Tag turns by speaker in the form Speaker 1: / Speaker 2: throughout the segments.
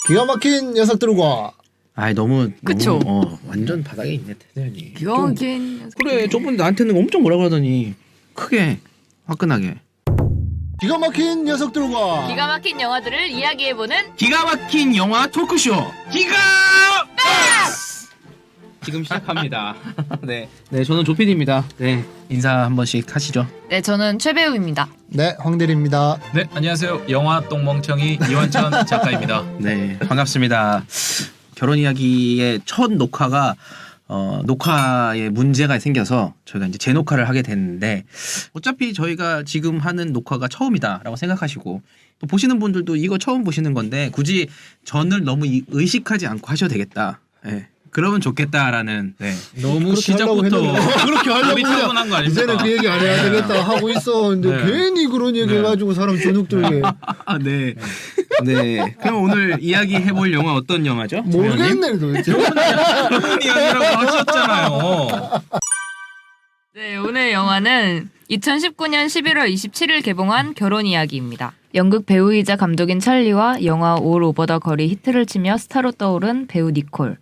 Speaker 1: 기가 막힌 녀석들과
Speaker 2: 아이 너무
Speaker 3: 그쵸?
Speaker 2: 완전 바닥에 있네 태연이.
Speaker 3: 기가 막힌
Speaker 2: 그래 저번 나한테는 엄청 뭐라 그러더니 크게 화끈하게.
Speaker 1: 기가 막힌 녀석들과
Speaker 3: 기가 막힌 영화들을 이야기해보는
Speaker 2: 기가 막힌 영화 토크쇼 기가 지금 시작합니다. 네, 저는 조피디입니다. 네, 인사 한 번씩 하시죠.
Speaker 3: 네 저는 최배우입니다.
Speaker 1: 네 황대리입니다.
Speaker 4: 네, 안녕하세요. 영화 똥멍청이 이원천 작가입니다.
Speaker 2: 네, 반갑습니다. 결혼 이야기의 첫 녹화가 녹화에 문제가 생겨서 저희가 이제 재녹화를 하게 됐는데 어차피 저희가 지금 하는 녹화가 처음이다라고 생각하시고 또 보시는 분들도 이거 처음 보시는 건데 굳이 전을 너무 의식하지 않고 하셔도 되겠다. 네. 그러면 좋겠다라는 너무 시작부터
Speaker 1: 그렇게 하려고
Speaker 4: 차분한 거 아닙니까?
Speaker 1: 이제는 그 얘기 안 해야 되겠다 하고 있었는데
Speaker 4: 네.
Speaker 1: 괜히 그런 얘기 해가지고 사람 저녁들게
Speaker 2: 네. 그럼 오늘 이야기 해볼 영화 어떤 영화죠?
Speaker 1: 모르겠네 도대체.
Speaker 4: 결혼 이야기라고 하셨잖아요.
Speaker 3: 네 오늘 영화는 2019년 11월 27일 개봉한 결혼 이야기입니다. 연극 배우이자 감독인 찰리와 영화 올 오버 더 거리 히트를 치며 스타로 떠오른 배우 니콜.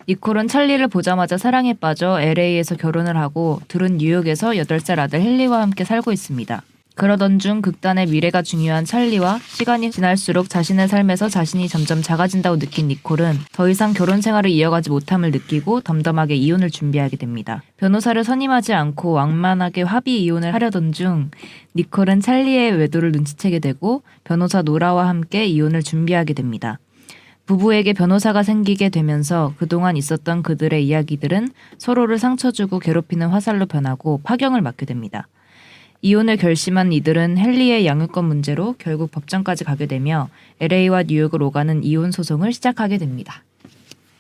Speaker 3: 니콜은 찰리를 보자마자 사랑에 빠져 LA에서 결혼을 하고 둘은 뉴욕에서 8살 아들 헨리와 함께 살고 있습니다. 그러던 중 극단의 미래가 중요한 찰리와 시간이 지날수록 자신의 삶에서 자신이 점점 작아진다고 느낀 니콜은 더 이상 결혼 생활을 이어가지 못함을 느끼고 덤덤하게 이혼을 준비하게 됩니다. 변호사를 선임하지 않고 왕만하게 합의 이혼을 하려던 중 니콜은 찰리의 외도를 눈치채게 되고 변호사 노라와 함께 이혼을 준비하게 됩니다. 부부에게 변호사가 생기게 되면서 그동안 있었던 그들의 이야기들은 서로를 상처주고 괴롭히는 화살로 변하고 파경을 맞게 됩니다. 이혼을 결심한 이들은 헨리의 양육권 문제로 결국 법정까지 가게 되며 LA와 뉴욕을 오가는 이혼 소송을 시작하게 됩니다.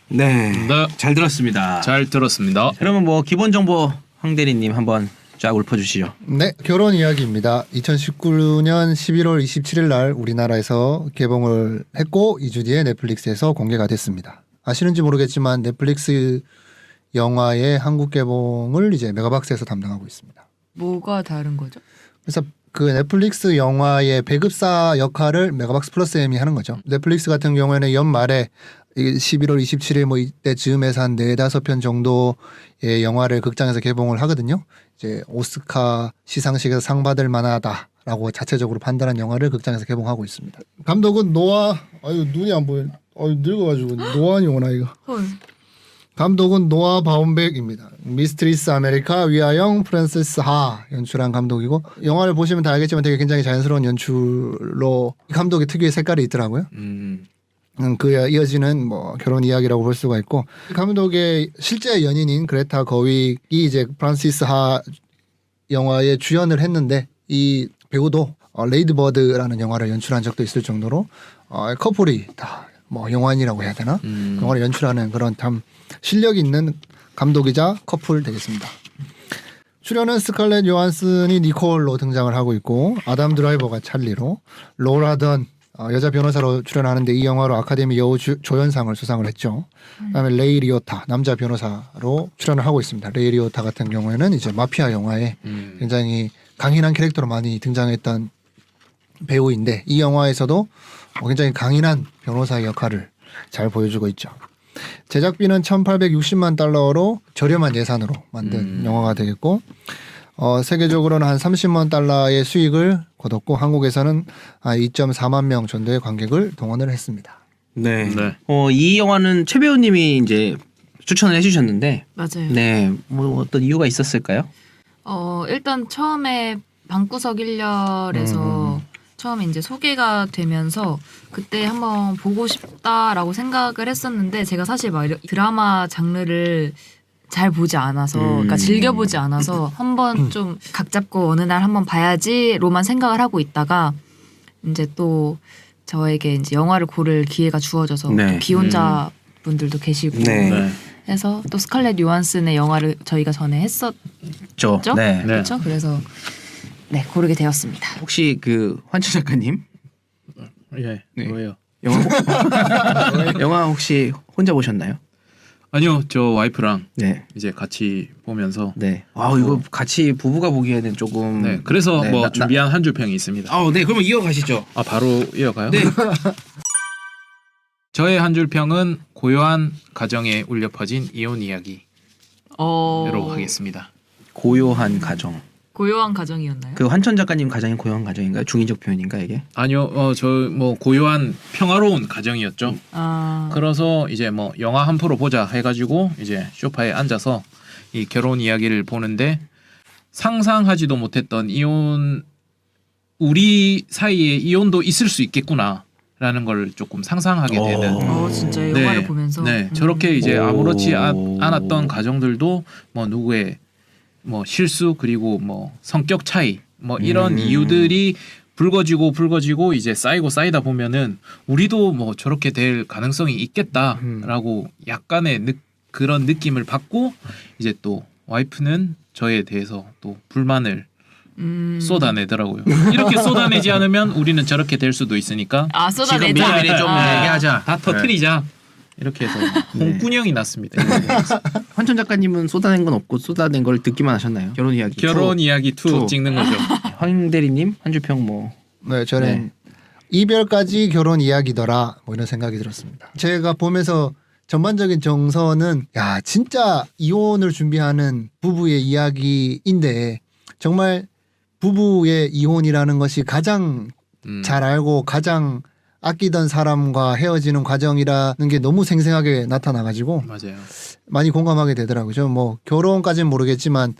Speaker 2: 네,
Speaker 4: 네.
Speaker 2: 잘 들었습니다.
Speaker 4: 잘 들었습니다.
Speaker 2: 그러면 뭐 기본 정보 황 대리님 한번 쫙 읊어주시죠.
Speaker 1: 네 결혼 이야기입니다. 2019년 11월 27일 날 우리나라에서 개봉을 했고 2주 뒤에 넷플릭스에서 공개가 됐습니다. 아시는지 모르겠지만 넷플릭스 영화의 한국 개봉을 이제 메가박스에서 담당하고 있습니다.
Speaker 3: 뭐가 다른 거죠?
Speaker 1: 그래서 그 넷플릭스 영화의 배급사 역할을 메가박스 플러스 M이 하는 거죠. 넷플릭스 같은 경우에는 연말에 11월 27일 뭐 이때 즈음에서 한 4-5편 정도의 영화를 극장에서 개봉을 하거든요. 이제 오스카 시상식에서 상 받을 만하다라고 자체적으로 판단한 영화를 극장에서 개봉하고 있습니다. 감독은 노아 눈이 안 보여. 늙어가지고 노아니 오나 이거.
Speaker 3: 헐.
Speaker 1: 감독은 노아 바움백입니다. 미스트리스 아메리카 위아영 프란시스 하 연출한 감독이고 영화를 보시면 다 알겠지만 되게 굉장히 자연스러운 연출로 감독의 특유의 색깔이 있더라고요. 그 이어지는 뭐 결혼 이야기라고 볼 수가 있고 감독의 실제 연인인 그레타 거윅이 이제 프란시스 하 영화에 주연을 했는데 이 배우도 레이드 버드라는 영화를 연출한 적도 있을 정도로 커플이 다 뭐 영화인이라고 해야 되나 영화를 연출하는 그런 참 실력이 있는 감독이자 커플 되겠습니다. 출연은 스칼렛 요한슨이 니콜로 등장을 하고 있고 아담 드라이버가 찰리로 로라 던 여자 변호사로 출연하는데 이 영화로 아카데미 여우 조연상을 수상을 했죠. 그다음에 레이 리오타 남자 변호사로 출연을 하고 있습니다. 레이 리오타 같은 경우에는 이제 마피아 영화에 굉장히 강인한 캐릭터로 많이 등장했던 배우인데 이 영화에서도 굉장히 강인한 변호사의 역할을 잘 보여주고 있죠. 제작비는 1,860만 달러로 저렴한 예산으로 만든 영화가 되겠고 세계적으로는 한 30만 달러의 수익을 거뒀고 한국에서는 2.4만 명 정도의 관객을 동원을 했습니다.
Speaker 2: 네.
Speaker 4: 네.
Speaker 2: 이 영화는 최 배우님이 이제 추천을 해주셨는데,
Speaker 3: 맞아요.
Speaker 2: 네, 뭐 어떤 이유가 있었을까요?
Speaker 3: 일단 처음에 방구석 1열에서 처음에 이제 소개가 되면서 그때 한번 보고 싶다라고 생각을 했었는데 제가 사실 막 드라마 장르를 잘 보지 않아서 그러니까 즐겨보지 않아서 한번 좀 각 잡고 어느 날 한번 봐야지로만 생각을 하고 있다가 이제 또 저에게 이제 영화를 고를 기회가 주어져서
Speaker 2: 네.
Speaker 3: 또 기혼자 분들도 계시고
Speaker 2: 네.
Speaker 3: 해서 또 스칼렛 요한슨의 영화를 저희가 전에 했었죠.
Speaker 2: 네.
Speaker 3: 그렇죠? 그래서 네 고르게 되었습니다.
Speaker 2: 혹시 그 환춘 작가님
Speaker 4: 예.
Speaker 2: 네.
Speaker 4: 뭐예요?
Speaker 2: 영화 혹시 혼자 보셨나요?
Speaker 4: 아니요, 저 와이프랑
Speaker 2: 네.
Speaker 4: 이제 같이 보면서
Speaker 2: 네. 이거 같이 부부가 보기에는 조금.
Speaker 4: 네. 그래서
Speaker 2: 네,
Speaker 4: 뭐 준비한 한 줄 평이 있습니다.
Speaker 2: 네. 그러면 이어가시죠.
Speaker 4: 바로 이어가요?
Speaker 2: 네.
Speaker 4: 저의 한 줄 평은 고요한 가정에 울려 퍼진 이혼 이야기로 하겠습니다.
Speaker 2: 고요한 가정.
Speaker 3: 고요한 가정이었나요?
Speaker 2: 그 환천 작가님 가정이 고요한 가정인가요? 중의적 표현인가 이게?
Speaker 4: 아니요, 저 뭐 고요한 평화로운 가정이었죠. 그래서 이제 뭐 영화 한 프로 보자 해가지고 이제 소파에 앉아서 이 결혼 이야기를 보는데 상상하지도 못했던 이혼, 우리 사이에 이혼도 있을 수 있겠구나라는 걸 조금 상상하게 되는.
Speaker 3: 진짜
Speaker 4: 네,
Speaker 3: 영화를 보면서.
Speaker 4: 네, 저렇게 이제 아무렇지 않았던 가정들도 뭐 누구의 뭐 실수 그리고 뭐 성격 차이 뭐 이런 이유들이 불거지고 이제 쌓이다 보면은 우리도 뭐 저렇게 될 가능성이 있겠다라고 약간의 그런 느낌을 받고 이제 또 와이프는 저에 대해서 또 불만을 쏟아내더라고요. 이렇게 쏟아내지 않으면 우리는 저렇게 될 수도 있으니까
Speaker 3: 쏟아내자.
Speaker 2: 지금 미리 좀 얘기하자.
Speaker 4: 다 터트리자. 이렇게 해서 홍군형이 났습니다.
Speaker 2: 환천 작가님은 쏟아낸 건 없고 쏟아낸 걸 듣기만 하셨나요? 결혼 이야기.
Speaker 4: 결혼 이야기 2 찍는 거죠.
Speaker 2: 황 대리님 한 줄 평 뭐.
Speaker 1: 네, 저는 이별까지 결혼 이야기더라 뭐 이런 생각이 들었습니다. 제가 보면서 전반적인 정서는 야 진짜 이혼을 준비하는 부부의 이야기인데 정말 부부의 이혼이라는 것이 가장 잘 알고 가장 아끼던 사람과 헤어지는 과정이라는 게 너무 생생하게 나타나가지고
Speaker 4: 맞아요.
Speaker 1: 많이 공감하게 되더라고요. 저는 뭐 결혼까지는 모르겠지만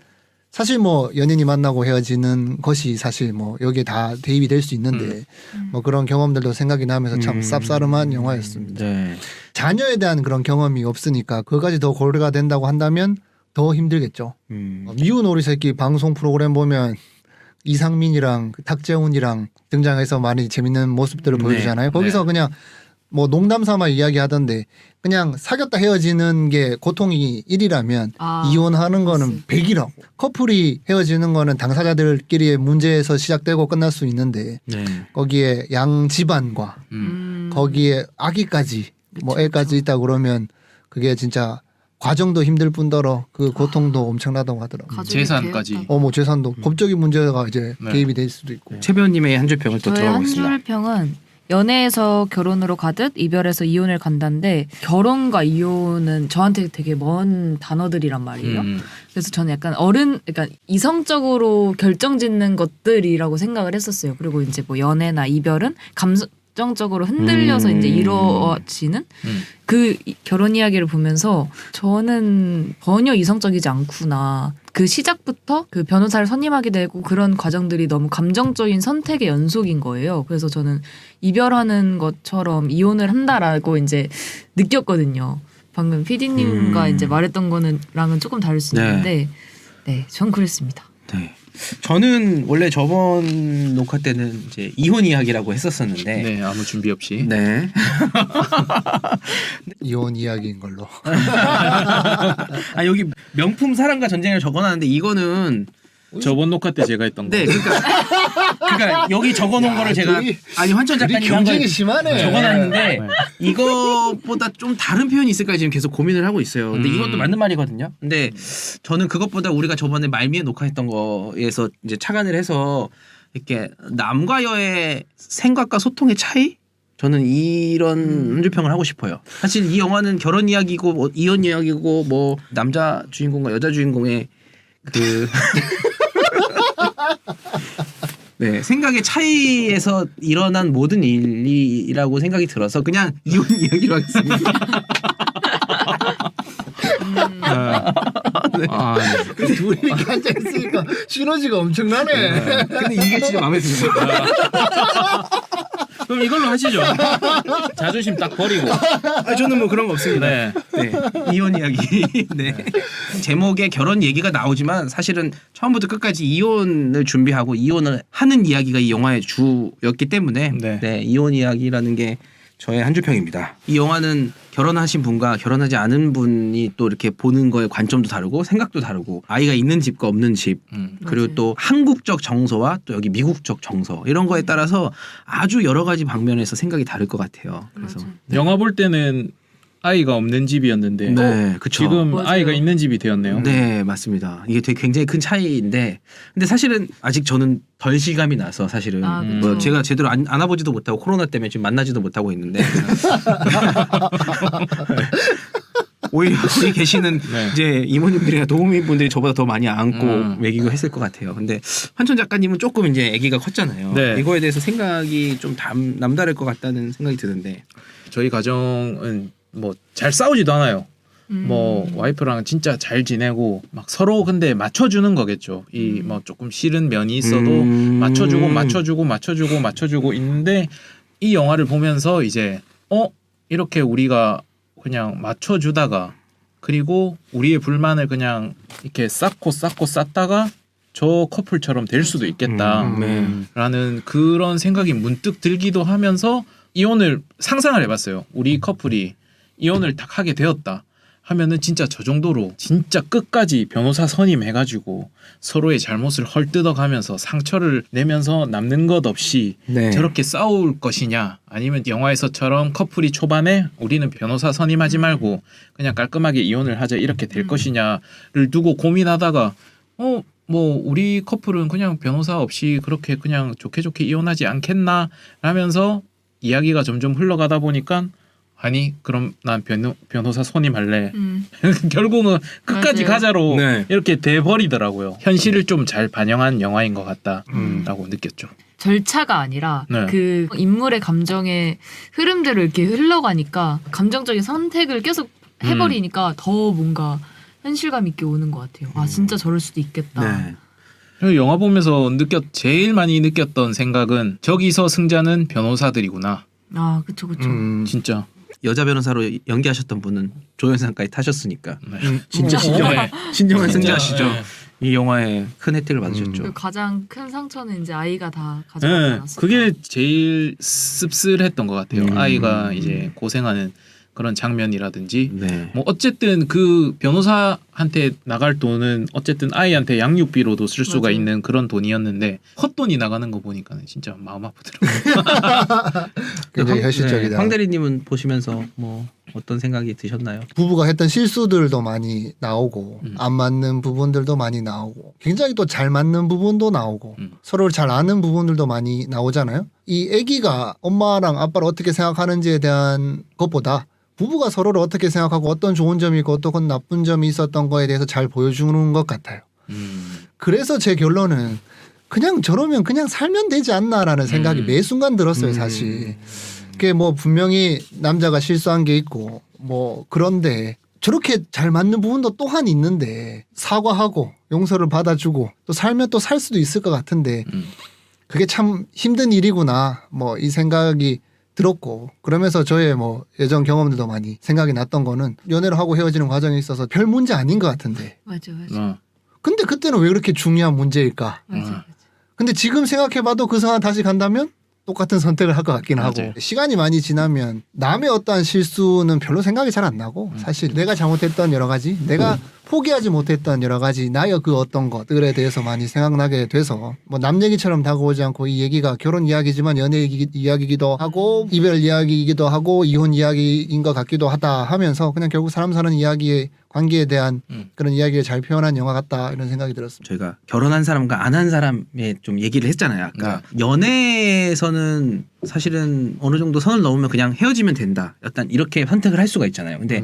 Speaker 1: 사실 뭐 연인이 만나고 헤어지는 것이 사실 뭐 여기에 다 대입이 될 수 있는데 뭐 그런 경험들도 생각이 나면서 참 쌉싸름한 영화였습니다.
Speaker 2: 네.
Speaker 1: 자녀에 대한 그런 경험이 없으니까 그것까지 더 고려가 된다고 한다면 더 힘들겠죠. 미운 오리 새끼 방송 프로그램 보면 이상민이랑 탁재훈이랑 등장해서 많이 재밌는 모습들을 보여주잖아요. 거기서 그냥 뭐 농담 삼아 이야기하던데 그냥 사귀었다 헤어지는 게 고통이 1이라면 이혼하는 거는 100이라고. 커플이 헤어지는 거는 당사자들끼리의 문제에서 시작되고 끝날 수 있는데 거기에 양 집안과 거기에 아기까지 뭐 애까지 있다 그러면 그게 진짜 과정도 힘들 뿐더러 그 고통도 엄청나다고 하더라고요.
Speaker 4: 재산까지.
Speaker 1: 뭐 재산도 법적인 문제가 이제 개입이 될 수도 있고.
Speaker 2: 최 배우님의 한 줄 평을 또
Speaker 3: 저의 한
Speaker 2: 들어보겠습니다.
Speaker 3: 줄 평은 연애에서 결혼으로 가듯 이별에서 이혼을 간다는데 결혼과 이혼은 저한테 되게 먼 단어들이란 말이에요. 그래서 저는 약간 그러니까 이성적으로 결정짓는 것들이라고 생각을 했었어요. 그리고 이제 뭐 연애나 이별은 감정적으로 흔들려서 이제 이루어지는 그 결혼 이야기를 보면서 저는 전혀 이성적이지 않구나. 그 시작부터 그 변호사를 선임하게 되고 그런 과정들이 너무 감정적인 선택의 연속인 거예요. 그래서 저는 이별하는 것처럼 이혼을 한다라고 이제 느꼈거든요. 방금 PD님과 이제 말했던 거는랑은 조금 다를 수 있는데, 네, 전 그랬습니다.
Speaker 2: 네. 저는 원래 저번 녹화 때는 이제 이혼 이야기라고 했었었는데,
Speaker 4: 네, 아무 준비 없이.
Speaker 2: 네.
Speaker 1: 이혼 이야기인 걸로.
Speaker 2: 아 여기 명품 사랑과 전쟁을 적어놨는데 이거는
Speaker 4: 저번 녹화 때 제가 했던 거.
Speaker 2: 네, 그러니까 여기 적어놓은 거를 제가 환천 작가님이 한
Speaker 1: 경쟁이
Speaker 2: 걸
Speaker 1: 심하네.
Speaker 2: 적어놨는데 이거보다 좀 다른 표현이 있을까 지금 계속 고민을 하고 있어요. 근데 이것도 맞는 말이거든요. 근데 저는 그것보다 우리가 저번에 말미에 녹화했던 거에서 이제 착안을 해서 이렇게 남과 여의 생각과 소통의 차이? 저는 이런 한줄평을 하고 싶어요. 사실 이 영화는 결혼 이야기고 뭐 이혼 이야기고 뭐 남자 주인공과 여자 주인공의 그 네, 생각의 차이에서 일어난 모든 일이라고 생각이 들어서 그냥 이혼 이야기로 하겠습니다.
Speaker 4: 네.
Speaker 1: 근데 둘이 이렇게 앉아있으니까 시너지가 엄청나네.
Speaker 2: 근데 이게 진짜 마음에 드네요.
Speaker 4: 그럼 이걸로 하시죠. 자존심 딱 버리고.
Speaker 2: 저는 뭐 그런 거 없습니다.
Speaker 4: 네.
Speaker 2: 네. 이혼 이야기. 네. 제목에 결혼 얘기가 나오지만 사실은 처음부터 끝까지 이혼을 준비하고 이혼을 하는 이야기가 이 영화의 주였기 때문에 네, 이혼 이야기라는 게 저의 한 줄평입니다. 이 영화는 결혼하신 분과 결혼하지 않은 분이 또 이렇게 보는 거에 관점도 다르고 생각도 다르고 아이가 있는 집과 없는 집 그리고
Speaker 3: 맞아요.
Speaker 2: 또 한국적 정서와 또 여기 미국적 정서 이런 거에 따라서 아주 여러 가지 방면에서 생각이 다를 것 같아요. 그래서
Speaker 3: 맞아요.
Speaker 4: 영화 볼 때는 아이가 없는 집이었는데
Speaker 2: 네, 그쵸.
Speaker 4: 지금
Speaker 3: 맞아요.
Speaker 4: 아이가 있는 집이 되었네요.
Speaker 2: 네, 맞습니다. 이게 되게 굉장히 큰 차이인데, 근데 사실은 아직 저는 덜 실감이 나서 사실은
Speaker 3: 아, 그쵸.
Speaker 2: 뭐 제가 제대로 안아보지도 못하고 코로나 때문에 지금 만나지도 못하고 있는데 오히려 거기 계시는
Speaker 4: 네.
Speaker 2: 이제 이모님들이나 도우미분들이 저보다 더 많이 안고 먹이고 했을 것 같아요. 근데 환천 작가님은 조금 이제 아기가 컸잖아요.
Speaker 4: 네.
Speaker 2: 이거에 대해서 생각이 좀 남다를 것 같다는 생각이 드는데.
Speaker 4: 저희 가정은 뭐 잘 싸우지도 않아요. 뭐 와이프랑 진짜 잘 지내고 막 서로 근데 맞춰주는 거겠죠. 이 뭐 조금 싫은 면이 있어도 맞춰주고 있는데 이 영화를 보면서 이제 이렇게 우리가 그냥 맞춰주다가 그리고 우리의 불만을 그냥 이렇게 쌓고 쌓다가 저 커플처럼 될 수도 있겠다라는 그런 생각이 문득 들기도 하면서 이혼을 상상을 해봤어요. 우리 커플이 이혼을 딱 하게 되었다 하면은 진짜 저 정도로 진짜 끝까지 변호사 선임해가지고 서로의 잘못을 헐뜯어가면서 상처를 내면서 남는 것 없이
Speaker 2: 네.
Speaker 4: 저렇게 싸울 것이냐 아니면 영화에서처럼 커플이 초반에 우리는 변호사 선임하지 말고 그냥 깔끔하게 이혼을 하자 이렇게 될 것이냐를 두고 고민하다가 뭐 우리 커플은 그냥 변호사 없이 그렇게 그냥 좋게 이혼하지 않겠나 라면서 이야기가 점점 흘러가다 보니까 아니 그럼 난 변호사 선임할래. 결국은 끝까지
Speaker 3: 맞아요.
Speaker 4: 가자로
Speaker 2: 네.
Speaker 4: 이렇게 돼버리더라고요. 현실을 좀 잘 반영한 영화인 것 같다라고 느꼈죠.
Speaker 3: 절차가 아니라
Speaker 4: 네.
Speaker 3: 그 인물의 감정의 흐름대로 이렇게 흘러가니까 감정적인 선택을 계속 해버리니까 더 뭔가 현실감 있게 오는 것 같아요. 아 진짜 저럴 수도 있겠다.
Speaker 2: 네.
Speaker 4: 그리고 영화 보면서 제일 많이 느꼈던 생각은 저기서 승자는 변호사들이구나.
Speaker 3: 아 그쵸.
Speaker 4: 진짜.
Speaker 2: 여자 변호사로 연기하셨던 분은 조연상까지 타셨으니까
Speaker 4: 네.
Speaker 2: 진짜 신정한
Speaker 4: 진짜.
Speaker 2: 승자시죠.
Speaker 4: 네.
Speaker 2: 이 영화에 큰 혜택을 받으셨죠.
Speaker 3: 그리고 가장 큰 상처는 이제 아이가 다 가져가지
Speaker 4: 네,
Speaker 3: 않았을까.
Speaker 4: 그게 제일 씁쓸했던 것 같아요.
Speaker 2: 음.
Speaker 4: 아이가 이제 고생하는 그런 장면이라든지
Speaker 2: 네.
Speaker 4: 뭐 어쨌든 그 변호사한테 나갈 돈은 어쨌든 아이한테 양육비로도 쓸 수가
Speaker 3: 맞아요.
Speaker 4: 있는 그런 돈이었는데 헛돈이 나가는 거 보니까는 진짜 마음 아프더라고요.
Speaker 1: 굉장히 현실적이다.
Speaker 2: 황 대리님은 보시면서 뭐 어떤 생각이 드셨나요?
Speaker 1: 부부가 했던 실수들도 많이 나오고 안 맞는 부분들도 많이 나오고 굉장히 또 잘 맞는 부분도 나오고 서로를 잘 아는 부분들도 많이 나오잖아요. 이 아기가 엄마랑 아빠를 어떻게 생각하는지에 대한 것보다 부부가 서로를 어떻게 생각하고 어떤 좋은 점이 있고 어떤 나쁜 점이 있었던 거에 대해서 잘 보여주는 것 같아요. 그래서 제 결론은 그냥 저러면 그냥 살면 되지 않나라는 생각이 매 순간 들었어요, 사실. 그게 뭐 분명히 남자가 실수한 게 있고 뭐 그런데 저렇게 잘 맞는 부분도 또한 있는데 사과하고 용서를 받아주고 또 살면 또 살 수도 있을 것 같은데 그게 참 힘든 일이구나 뭐 이 생각이 들었고 그러면서 저의 뭐 예전 경험들도 많이 생각이 났던 거는 연애를 하고 헤어지는 과정에 있어서 별 문제 아닌 것 같은데
Speaker 3: 맞아.
Speaker 1: 근데 그때는 왜 그렇게 중요한 문제일까? 근데 지금 생각해봐도 그 상황 다시 간다면 똑같은 선택을 할 것 같긴 하고
Speaker 4: 맞아요.
Speaker 1: 시간이 많이 지나면 남의 어떠한 실수는 별로 생각이 잘 안 나고 사실 내가 잘못했던 여러 가지 내가 포기하지 못했던 여러 가지 나의 그 어떤 것들에 대해서 많이 생각나게 돼서 뭐 남 얘기처럼 다가오지 않고 이 얘기가 결혼 이야기지만 연애 이야기이기도 하고 이별 이야기이기도 하고 이혼 이야기인 것 같기도 하다 하면서 그냥 결국 사람 사는 이야기의 관계에 대한 그런 이야기를 잘 표현한 영화 같다 이런 생각이 들었습니다.
Speaker 2: 저희가 결혼한 사람과 안 한 사람의 좀 얘기를 했잖아요. 아까 연애에서는 사실은 어느 정도 선을 넘으면 그냥 헤어지면 된다. 약간 이렇게 선택을 할 수가 있잖아요. 근데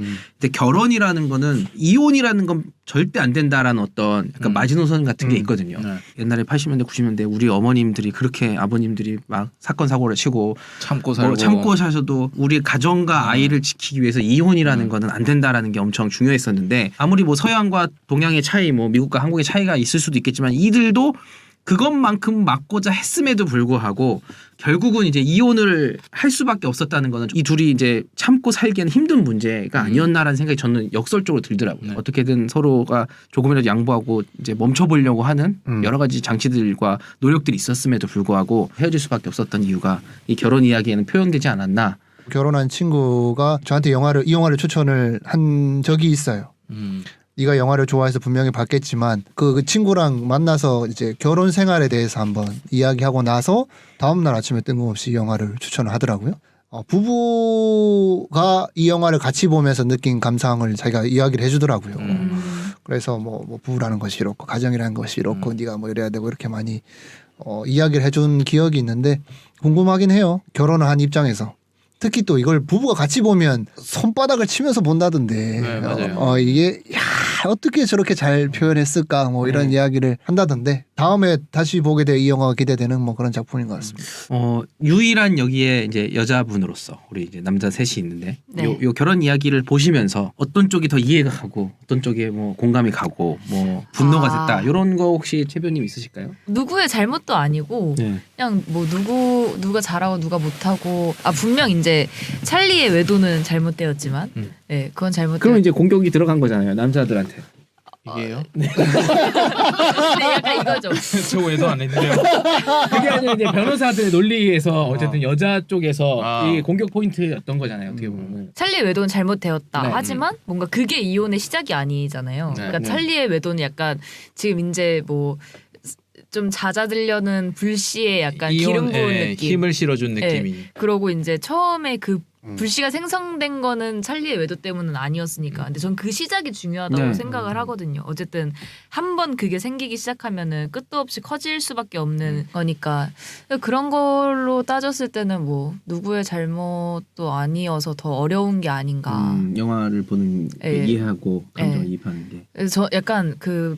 Speaker 2: 결혼이라는 거는 이혼이라는 건 절대 안 된다라는 어떤 약간 마지노선 같은 게 있거든요.
Speaker 4: 네.
Speaker 2: 옛날에 80년대 90년대 우리 어머님들이 그렇게 아버님들이 막 사건 사고를 치고
Speaker 4: 참고 살고
Speaker 2: 참고 사셔도 우리 가정과 아이를 지키기 위해서 이혼이라는 거는 안 된다라는 게 엄청 중요했었는데 아무리 뭐 서양과 동양의 차이 뭐 미국과 한국의 차이가 있을 수도 있겠지만 이들도 그것만큼 막고자 했음에도 불구하고 결국은 이제 이혼을 할 수밖에 없었다는 거는 이 둘이 이제 참고 살기에는 힘든 문제가 아니었나라는 생각이 저는 역설적으로 들더라고요.
Speaker 4: 네.
Speaker 2: 어떻게든 서로가 조금이라도 양보하고 이제 멈춰보려고 하는 여러 가지 장치들과 노력들이 있었음에도 불구하고 헤어질 수밖에 없었던 이유가 이 결혼 이야기에는 표현되지 않았나.
Speaker 1: 결혼한 친구가 저한테 이 영화를 추천을 한 적이 있어요. 네가 영화를 좋아해서 분명히 봤겠지만 그 친구랑 만나서 이제 결혼 생활에 대해서 한번 이야기하고 나서 다음날 아침에 뜬금없이 영화를 추천을 하더라고요. 부부가 이 영화를 같이 보면서 느낀 감상을 자기가 이야기를 해주더라고요. 그래서 뭐 부부라는 것이 이렇고 가정이라는 것이 이렇고 네가 뭐 이래야 되고 이렇게 많이 이야기를 해준 기억이 있는데 궁금하긴 해요. 결혼을 한 입장에서. 특히 또 이걸 부부가 같이 보면 손바닥을 치면서 본다던데
Speaker 4: 네, 맞아요.
Speaker 1: 이게 야 어떻게 저렇게 잘 표현했을까 뭐 이런 이야기를 한다던데 다음에 다시 보게 될 이 영화가 기대되는 뭐 그런 작품인 것 같습니다.
Speaker 2: 유일한 여기에 이제 여자분으로서 우리 이제 남자 셋이 있는데
Speaker 3: 네.
Speaker 2: 요 결혼 이야기를 보시면서 어떤 쪽이 더 이해가 가고 어떤 쪽에 뭐 공감이 가고 뭐 분노가
Speaker 3: 아.
Speaker 2: 됐다 이런 거 혹시 최변님 있으실까요?
Speaker 3: 누구의 잘못도 아니고
Speaker 2: 네.
Speaker 3: 그냥 뭐 누가 잘하고 누가 못하고 분명 이제 찰리의 외도는 잘못되었지만 네 그건 잘못되었.
Speaker 2: 그럼 이제 공격이 들어간 거잖아요 남자들한테.
Speaker 4: 이게요?
Speaker 3: 네 약간 이거죠.
Speaker 4: 저 외도 안 했는데요.
Speaker 2: 그게 아니라 이제 변호사들의 논리에서 어쨌든 여자 쪽에서
Speaker 4: 아.
Speaker 2: 이 공격 포인트였던 거잖아요 어떻게 보면.
Speaker 3: 찰리의 외도는 잘못되었다.
Speaker 2: 네.
Speaker 3: 하지만 뭔가 그게 이혼의 시작이 아니잖아요.
Speaker 4: 네.
Speaker 3: 그러니까
Speaker 2: 네.
Speaker 3: 찰리의 외도는 약간 지금 이제 뭐 좀 잦아들려는 불씨에 약간 기름 부은 느낌.
Speaker 4: 힘을 실어준
Speaker 3: 네.
Speaker 4: 느낌이.
Speaker 3: 그러고 이제 처음에 그 불씨가 생성된 거는 찰리의 외도 때문은 아니었으니까. 근데 전 그 시작이 중요하다고
Speaker 2: 네.
Speaker 3: 생각을 하거든요. 어쨌든 한 번 그게 생기기 시작하면은 끝도 없이 커질 수밖에 없는 거니까 그런 걸로 따졌을 때는 뭐 누구의 잘못도 아니어서 더 어려운 게 아닌가.
Speaker 2: 영화를 보는
Speaker 3: 예.
Speaker 2: 이해하고 감정
Speaker 3: 예.
Speaker 2: 이입하는 게.
Speaker 3: 그래서 저 약간 그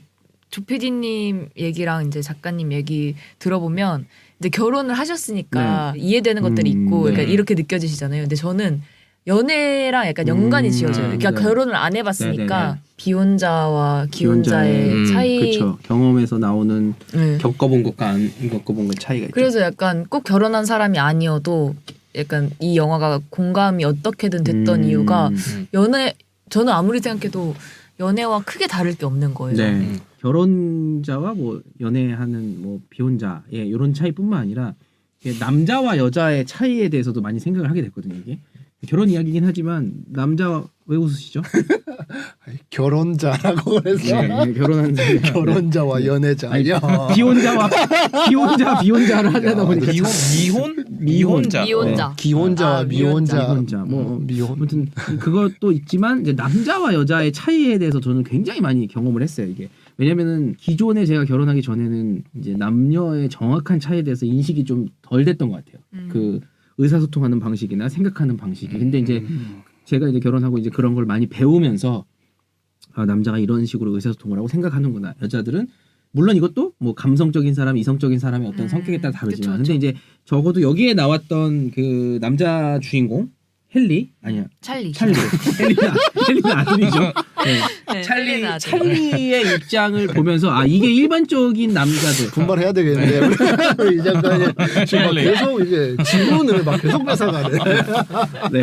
Speaker 3: 조피디님 얘기랑 이제 작가님 얘기 들어보면 이제 결혼을 하셨으니까 이해되는 것들이 있고
Speaker 2: 네.
Speaker 3: 그러니까 이렇게 느껴지시잖아요. 근데 저는 연애랑 약간 연관이 지어져요. 그러니까
Speaker 2: 네.
Speaker 3: 결혼을 안 해봤으니까
Speaker 2: 네, 네,
Speaker 3: 비혼자와 기혼자의 차이.
Speaker 2: 그렇죠. 경험에서 나오는
Speaker 3: 네.
Speaker 2: 겪어본 것과 안 겪어본 것 차이가 있죠.
Speaker 3: 그래서 약간 꼭 결혼한 사람이 아니어도 약간 이 영화가 공감이 어떻게든 됐던 이유가 저는 아무리 생각해도 연애와 크게 다를 게 없는 거예요.
Speaker 2: 네. 결혼자와 뭐 연애하는 뭐 비혼자 이런 차이뿐만 아니라 이게 남자와 여자의 차이에 대해서도 많이 생각을 하게 됐거든요. 이게 결혼 이야기긴 하지만 남자 왜 웃으시죠?
Speaker 1: 결혼자라고 그래서
Speaker 2: 결혼한 사람.
Speaker 1: 결혼자와 연애자.
Speaker 2: 아니,
Speaker 1: 야.
Speaker 2: 비혼자를 하려다 보니까
Speaker 4: 미혼자.
Speaker 3: 미혼자.
Speaker 1: 기혼자와 미혼자.
Speaker 2: 미혼자 뭐
Speaker 1: 미혼.
Speaker 2: 아무튼 그것도 있지만 이제 남자와 여자의 차이에 대해서 저는 굉장히 많이 경험을 했어요. 이게 왜냐면은 기존에 제가 결혼하기 전에는 이제 남녀의 정확한 차이에 대해서 인식이 좀 덜 됐던 것 같아요. 그 의사소통하는 방식이나 생각하는 방식이. 근데 이제 제가 이제 결혼하고 이제 그런 걸 많이 배우면서 남자가 이런 식으로 의사소통을 하고 생각하는구나. 여자들은 물론 이것도 뭐 감성적인 사람, 이성적인 사람의 어떤 성격에 따라 다르지만,
Speaker 3: 그쵸,
Speaker 2: 근데 이제 적어도 여기에 나왔던 그 남자 주인공 헨리 아니야
Speaker 3: 찰리.
Speaker 2: 헬리는 아들이죠. 네.
Speaker 3: 네,
Speaker 2: 찰리
Speaker 3: 헬리는 아들.
Speaker 2: 찰리의 입장을 보면서 이게 일반적인 남자들
Speaker 1: 분발해야 되겠는데 이 작가님 지금 막 계속 이제 지문을 막 계속 뺏어가네.
Speaker 2: 네.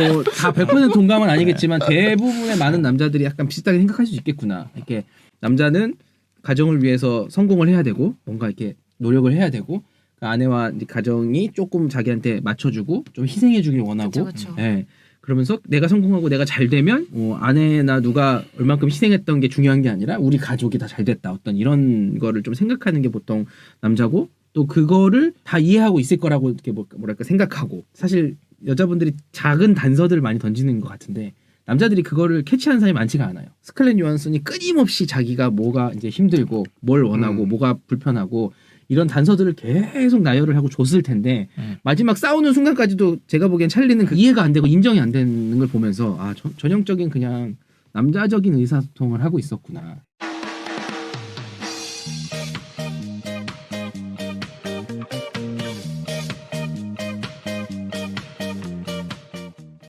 Speaker 2: 뭐 다 100% 동감은 아니겠지만 대부분의 많은 남자들이 약간 비슷하게 생각할 수 있겠구나. 이렇게 남자는 가정을 위해서 성공을 해야 되고 뭔가 이렇게 노력을 해야 되고 그 아내와 이제 가정이 조금 자기한테 맞춰주고 좀 희생해주길 원하고.
Speaker 3: 그쵸.
Speaker 2: 예. 그러면서 내가 성공하고 내가 잘 되면 아내나 누가 얼만큼 희생했던 게 중요한 게 아니라 우리 가족이 다 잘 됐다. 어떤 이런 거를 좀 생각하는 게 보통 남자고 또 그거를 다 이해하고 있을 거라고 이렇게 뭐랄까 생각하고 사실 여자분들이 작은 단서들을 많이 던지는 것 같은데 남자들이 그거를 캐치하는 사람이 많지가 않아요. 스칼렛 요한슨이 끊임없이 자기가 뭐가 이제 힘들고 뭘 원하고 뭐가 불편하고 이런 단서들을 계속 나열을 하고 줬을 텐데 마지막 싸우는 순간까지도 제가 보기엔 찰리는 그 이해가 안 되고 인정이 안 되는 걸 보면서 전형적인 그냥 남자적인 의사소통을 하고 있었구나.